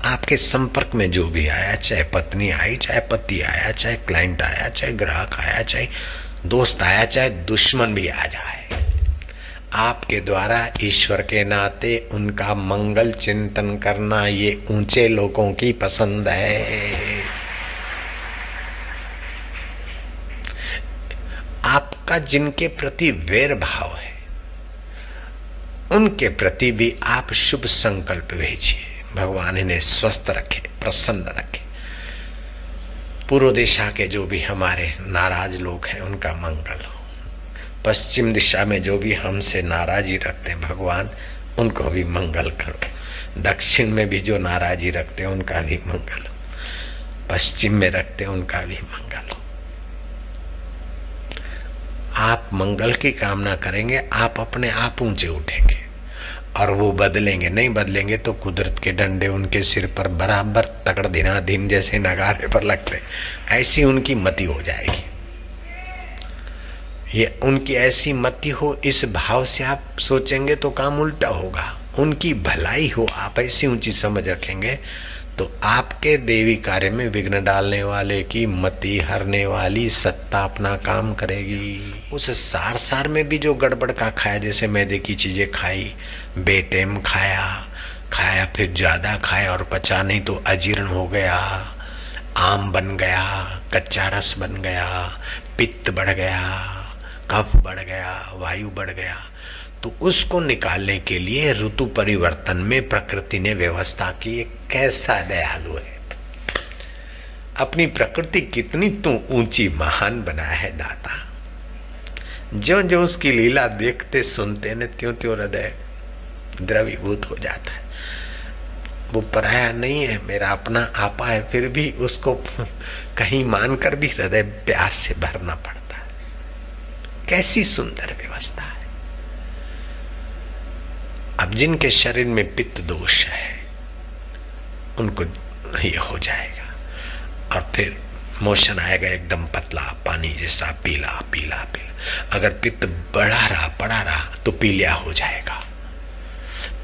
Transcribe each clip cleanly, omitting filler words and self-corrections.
आपके संपर्क में जो भी आया, चाहे पत्नी आई, चाहे पति आया, चाहे क्लाइंट आया, चाहे ग्राहक आया, चाहे दोस्त आया, चाहे दुश्मन भी आ जाए, आपके द्वारा ईश्वर के नाते उनका मंगल चिंतन करना ये ऊंचे लोगों की पसंद है। आपका जिनके प्रति वैर भाव है उनके प्रति भी आप शुभ संकल्प भेजिए, भगवान इन्हें स्वस्थ रखे, प्रसन्न रखे। पूर्व दिशा के जो भी हमारे नाराज लोग हैं उनका मंगल हो, पश्चिम दिशा में जो भी हमसे नाराजी रखते हैं भगवान उनको भी मंगल करो, दक्षिण में भी जो नाराजी रखते हैं उनका भी मंगल हो, पश्चिम में रखते हैं उनका भी मंगल हो। आप मंगल की कामना करेंगे, आप अपने आप ऊंचे उठेंगे और वो बदलेंगे। नहीं बदलेंगे तो कुदरत के डंडे उनके सिर पर बराबर तकड़ दिनाधीन जैसे नगारे पर लगते, ऐसी उनकी मति हो जाएगी। ये उनकी ऐसी मति हो, इस भाव से आप सोचेंगे तो काम उल्टा होगा। उनकी भलाई हो, आप ऐसी ऊंची समझ रखेंगे तो आपके देवी कार्य में विघ्न डालने वाले की मति हरने वाली सत्ता अपना काम करेगी। उस सार सार में भी जो गड़बड़ का खाया, जैसे मैदे की चीजें खाई, बेटेम खाया फिर ज्यादा खाया और पचा नहीं तो अजीर्ण हो गया, आम बन गया, कच्चा रस बन गया, पित्त बढ़ गया, कफ बढ़ गया, वायु बढ़ गया, तो उसको निकालने के लिए ऋतु परिवर्तन में प्रकृति ने व्यवस्था की। कैसा दयालु है, अपनी प्रकृति कितनी तू ऊंची महान बना है दाता। जो जो उसकी लीला देखते सुनते न त्यों त्यों हृदय द्रवीभूत हो जाता है। वो पराया नहीं है, मेरा अपना आपा है, फिर भी उसको कहीं मानकर भी हृदय प्यार से भरना पड़ता है। कैसी सुंदर व्यवस्था है। अब जिनके शरीर में पित्त दोष है उनको ये हो जाएगा और फिर मोशन आएगा एकदम पतला, पानी जैसा पीला पीला पीला। अगर पित्त पड़ा रहा तो पीलिया हो जाएगा।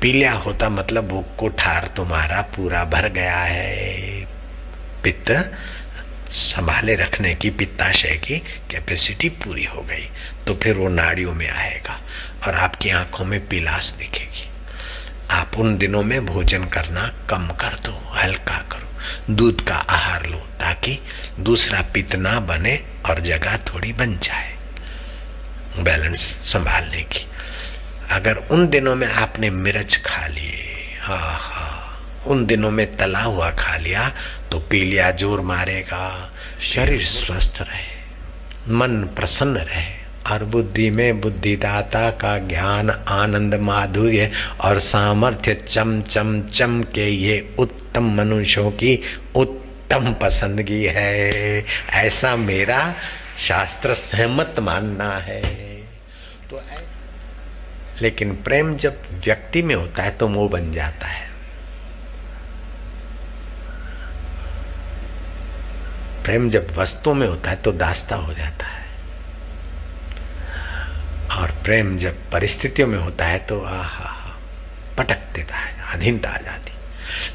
पीलिया होता मतलब वो कोठार तुम्हारा पूरा भर गया है, पित्त संभाले रखने की, पित्ताशय की कैपेसिटी पूरी हो गई, तो फिर वो नाड़ियों में आएगा और आपकी आंखों में पीलास दिखेगी। आप उन दिनों में भोजन करना कम कर दो, हल्का करो, दूध का आहार लो ताकि दूसरा पित्त ना बने और जगह थोड़ी बन जाए बैलेंस संभालने की। अगर उन दिनों में आपने मिर्च खा लिए, उन दिनों में तला हुआ खा लिया तो पीलिया जोर मारेगा। शरीर स्वस्थ रहे, मन प्रसन्न रहे और बुद्धि में बुद्धिदाता का ज्ञान, आनंद, माधुर्य और सामर्थ्य चम चम चम के ये उत्तम मनुष्यों की उत्तम पसंदगी है। ऐसा मेरा शास्त्र सहमत मानना है। तो लेकिन प्रेम जब व्यक्ति में होता है तो मोह बन जाता है। प्रेम जब वस्तु में होता है तो दास्ता हो जाता है और प्रेम जब परिस्थितियों में होता है तो पटक देता है, अधीनता आ जाती।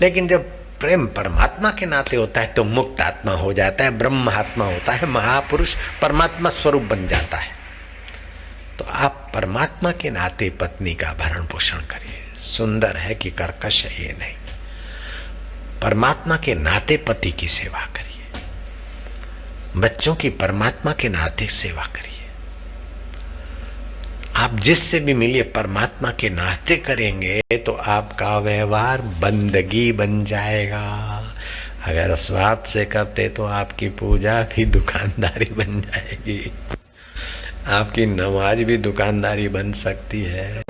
लेकिन जब प्रेम परमात्मा के नाते होता है तो मुक्त आत्मा हो जाता है, ब्रह्म आत्मा होता है, महापुरुष परमात्मा स्वरूप बन जाता है। तो आप परमात्मा के नाते पत्नी का भरण पोषण करिए। सुंदर है कि कर्कश है ये नहीं, परमात्मा के नाते पति की सेवा करिए, बच्चों की परमात्मा के नाते सेवा करिए। आप जिससे भी मिलिए परमात्मा के नाते करेंगे तो आपका व्यवहार बंदगी बन जाएगा। अगर स्वार्थ से करते तो आपकी पूजा भी दुकानदारी बन जाएगी, आपकी नमाज भी दुकानदारी बन सकती है।